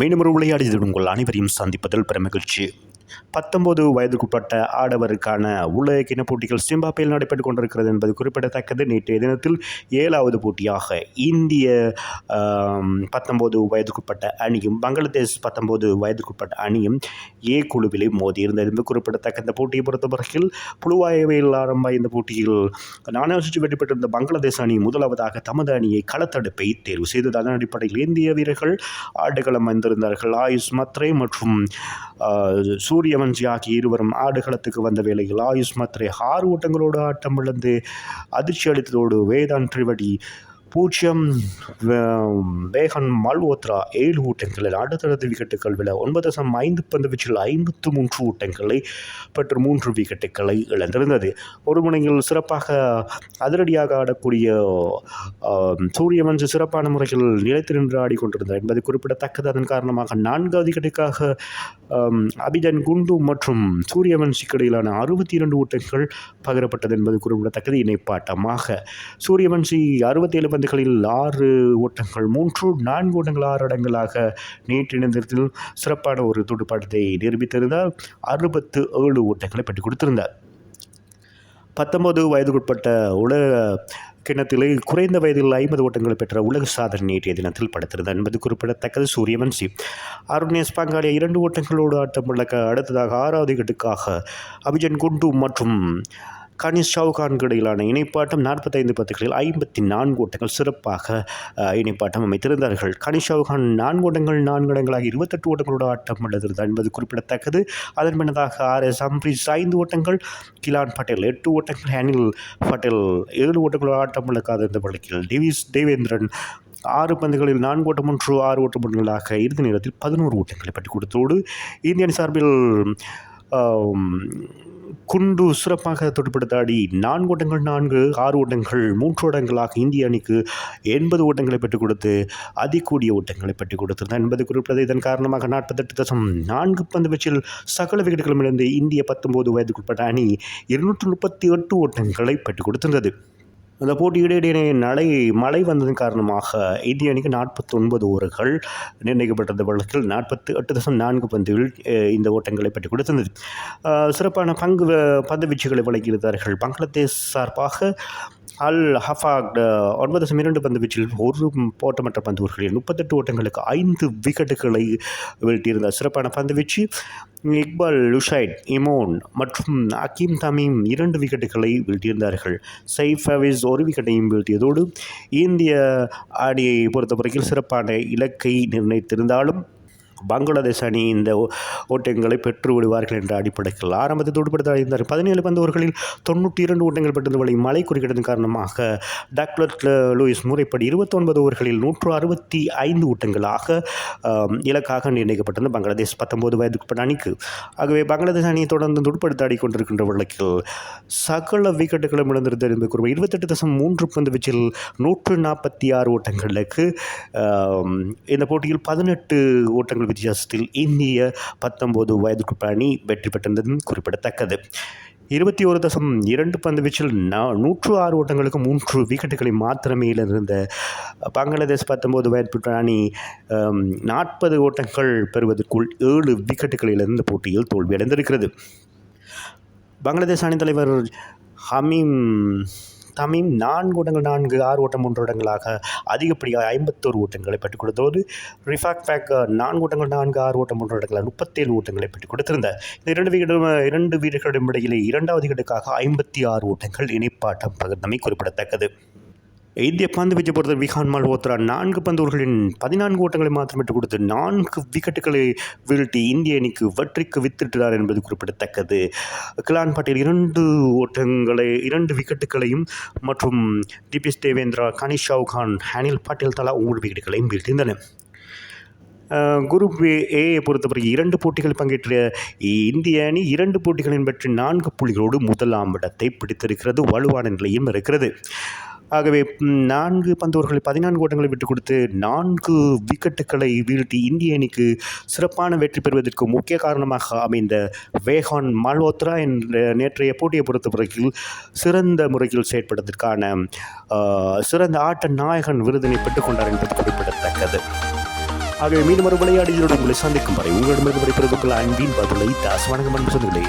மீண்டும் ஒரு விளையாடியது உங்கள் அனைவரையும் சந்திப்பதில் பெருமகிழ்ச்சி. 19 வயதுக்குட்பட்ட ஆடவருக்கான உலக கிண்ண போட்டிகள் சிம்பாப்வேயில் நடைபெற்றுக் கொண்டிருக்கிறது என்பது குறிப்பிடத்தக்கது. நேற்றைய தினத்தில் 7வது போட்டியாக இந்திய 19 வயதுக்குட்பட்ட அணியும் பங்களாதேஷ் 19 வயதுக்குட்பட்ட அணியும் ஏ குழுவிலே மோதியிருந்தது என்பது குறிப்பிடத்தக்க. இந்த போட்டியை பொறுத்தவரையில் புலுவாயவையில் ஆரம்ப இந்த போட்டியில் 4 சுற்று வெற்றி பெற்றிருந்த பங்களாதேஷ் அணி முதலாவதாக தமது அணியை களத்தடுப்பை தேர்வு செய்தது. அதன் அடிப்படையில் இந்திய வீரர்கள் ஆடுகளம் வந்திருந்தார்கள். ஆயுஷ் மத்ரே மற்றும் சூரியவன்சி ஆகிய இருவரும் ஆடுகளத்துக்கு வந்த வேளையில் ஆயுஷ் மத்ரே 6 ஓட்டங்களோடு ஆட்டம் இழந்து அதிர்ச்சி அளித்ததோடு வேதாந்த் திரிவேடி 0, வேகன் மல்ஹோத்ரா 7 ஓட்டங்களில் அடுத்தடுத்த விக்கெட்டுகள் விழ 9.5 பந்து வீச்சில் 53 ஓட்டங்களை பெற்று 3 விக்கெட்டுகளை இழந்திருந்தது. ஒரு முனையில் சிறப்பாக அதிரடியாக ஆடக்கூடிய சூரியவன்சி சிறப்பான முறையில் நிலைத்து நின்று ஆடிக்கொண்டிருந்தார் என்பது குறிப்பிடத்தக்கது. அதன் காரணமாக 4வது விக்கெட்டுக்காக அபிஜன் குண்டு மற்றும் சூரியவன்சிக்கு இடையிலான 62 ஓட்டங்கள் பகிரப்பட்டது என்பது குறிப்பிடத்தக்கது. இணைப்பாட்டமாக சூரியவன்சி 67 பந்துகளில் 6 ஓட்டங்கள் 4 ஓட்டங்கள் 6 இடங்களாக நேற்று தினத்தில் சிறப்பான ஒரு துடுப்பாட்டத்தை நிரூபித்திருந்தார். 67 ஓட்டங்களை பெற்றுக் கொடுத்திருந்தார். 19 வயதுக்குட்பட்ட உலக கிண்ணத்திலே குறைந்த வயதில் 50 ஓட்டங்களை பெற்ற உலக சாதனை நேற்றைய தினத்தில் படைத்திருந்தார் என்பது குறிப்பிடத்தக்கது. சூரியவன்சி அருணேஷ் பங்காளிய 2 ஓட்டங்களோடு ஆட்டம் இழக்க அடுத்ததாக 6வது விக்கெட்டுக்காக அபிஜன் குண்டு மற்றும் கனிஷ் சவுகானுக்கு இடையிலான இணைப்பாட்டம் 45 பந்துகளில் 54 ஓட்டங்கள் சிறப்பாக இணைப்பாட்டம் அமைத்திருந்தார்கள். கனிஷ் சவுகான் 4 ஓட்டங்கள் 4 இடங்களாக 28 ஓட்டங்களோடு ஆட்டம் இழந்திருந்தார் என்பது குறிப்பிடத்தக்கது. அதன் பின்னதாக RS அம்ரீஷ் 5 ஓட்டங்கள், கிலான் பட்டேல் 8 ஓட்டங்கள், அனில் பட்டேல் 7 ஓட்டங்களோடு ஆட்டம் இழக்காத இந்த வழக்கில் தேவேந்திரன் 6 பந்துகளில் 4 ஓட்டம் 6 ஓட்டங்களாக இறுதி நேரத்தில் 11 ஓட்டங்களை பெற்றுக் கொடுத்ததோடு இந்திய அணி சார்பில் குண்டு சிறப்பாக தொடுப்படுத்தாடி 4 ஓட்டங்கள் 6 ஓட்டங்கள் 3 ஓட்டங்களாக இந்திய அணிக்கு 80 ஓட்டங்களை பெற்றுக் கொடுத்து அதிகூடிய ஓட்டங்களை பெற்றுக் கொடுத்திருந்தார் என்பது குறிப்பிட்டது. இதன் காரணமாக 48.4 பந்து வீச்சில் சகல விக்கெட்டுகளும் இழந்து இந்திய 19 வயதுக்குட்பட்ட அணி 238 ஓட்டங்களை பெற்றுக் கொடுத்திருந்தது. அந்த போட்டி இடையிடையே மழை வந்ததன் காரணமாக இந்திய அணிக்கு 49 ஓவர்கள் நிர்ணயிக்கப்பட்ட வழக்கில் 48.4 பந்துகள் இந்த ஓட்டங்களை பெற்றுக் கொடுத்திருந்தது. சிறப்பான பந்து வீச்சுகளை வழங்கியிருந்தார்கள். பங்களாதேஷ் சார்பாக அல் ஹஃபாக் 9.2 பந்து வீச்சில் 1 ஓட்டமற்ற பந்துகளில் 38 ஓட்டங்களுக்கு 5 விக்கெட்டுகளை வீழ்த்தியிருந்தார். சிறப்பான பந்து வீச்சு இக்பால் லுஷைட், இமோன் மற்றும் அகீம் தமீம் 2 விக்கெட்டுகளை வீழ்த்தியிருந்தார்கள். சைஃப் ஃபவிஸ் 1 விக்கெட்டையும் வீழ்த்தியதோடு இந்திய அணியை பொறுத்தவரையில் சிறப்பான இலக்கை நிர்ணயித்திருந்தாலும் பங்களாதேஷ் அணி இந்த ஓட்டங்களை பெற்று விடுவார்கள் என்ற அடிப்படையில் ஆரம்பத்தில் துடுப்படுத்த அடைந்தார். 17 பந்து ஓவர்களில் 92 ஓட்டங்கள் பெற்றிருந்த மழை குறுக்கிட்டதன் காரணமாக டக்லட் லூயிஸ் முறைப்படி 29 ஓவர்களில் 165 ஓட்டங்களாக இலக்காக நிர்ணயிக்கப்பட்டது பங்களாதேஷ் 19 வயதுக்குட்பட்ட அணிக்கு. ஆகவே பங்களாதேஷ் அணியை தொடர்ந்து துடுப்படுத்த ஆடிக்கொண்டிருக்கின்ற வழக்கில் சகல விக்கெட்டுகளும் இழந்திருந்தது என்பது குறிப்பிட்ட 28.3 பந்து வீச்சில் 146 ஓட்டங்களுக்கு இந்த போட்டியில் 18 ஓட்டங்கள் வித்தியாசத்தில் இந்திய 19 வயதுக்குட்பட்ட அணி வெற்றி பெற்றிருந்ததும் குறிப்பிடத்தக்கது. 21.2 பந்து வீச்சில் 106 ஓட்டங்களுக்கு 3 விக்கெட்டுகளை மாத்திரமே இழந்திருந்த பங்களாதேஷ் 19 வயதுக்குட்பட்ட அணி 40 ஓட்டங்கள் பெறுவதற்குள் 7 விக்கெட்டுகளை இழந்த போட்டியில் தோல்வியடைந்திருக்கிறது. பங்களாதேஷ் அணி தலைவர் ஹமீம் தமீம் 4 ஓட்டங்கள் 6 ஓட்டம் 3 இடங்களாக அதிகப்படியாக 51 ஓட்டங்களை பெற்றுக் கொடுத்தோடு ரிஃபாக் பேக் 4 ஓட்டங்கள் 6 ஓட்டம் 3 இடங்களாக 37 ஓட்டங்களை பெற்றுக் கொடுத்திருந்தார். இந்த 2 வீரர்களிடம் இடையிலே 2வது விக்கெட்டுக்காக 56 ஓட்டங்கள் இணைப்பாட்டம் பகிர்ந்தமை குறிப்பிடத்தக்கது. இந்திய பந்து வீச்சை பொறுத்த விகான் மல்ஹோத்ரா 4 பந்துகளின் 14 ஓட்டங்களை மாத்திரம் பெற்றுக் கொடுத்து 4 விக்கெட்டுகளை வீழ்த்தி இந்திய அணிக்கு வெற்றிக்கு வித்திட்டார் என்பது குறிப்பிடத்தக்கது. கிலான் பட்டேல் 2 விக்கெட்டுகளையும் மற்றும் டிபிஎஸ் தேவேந்திரா, கனிஷ் சவுகான், அனில் பட்டேல் தலா 3 விக்கெட்டுகளையும் வீழ்த்தினர். குரூப் ஏ பொறுத்தவரை 2 போட்டிகள் பங்கேற்ற இந்திய அணி 2 போட்டிகளின் வெற்றி 4 புள்ளிகளோடு முதலாம் இடத்தை பிடித்திருக்கிறது. வலுவான நிலையும் இருக்கிறது. ஆகவே 4 பந்தோவர்களில் 14 ஓட்டங்களை விட்டுக் கொடுத்து 4 விக்கெட்டுகளை வீழ்த்தி இந்திய அணிக்கு சிறப்பான வெற்றி பெறுவதற்கு முக்கிய காரணமாக அமைந்த வேகான் மல்ஹோத்ரா என்ற நேற்றைய போட்டியை பொறுத்தவரையில் சிறந்த முறையில் செயற்படுவதற்கான சிறந்த ஆட்ட நாயகன் விருதினை பெற்றுக்கொண்டார் என்பது குறிப்பிடத்தக்கது. ஆகவே மீண்டும் ஒரு விளையாடிகளுடன் உங்களை சந்திக்கும் வரை உங்களிடமிருந்து விடைபெறுவதற்குள் அன்பின் பதிலை தாஸ் வணக்கம் அன்பு சொந்தங்களே.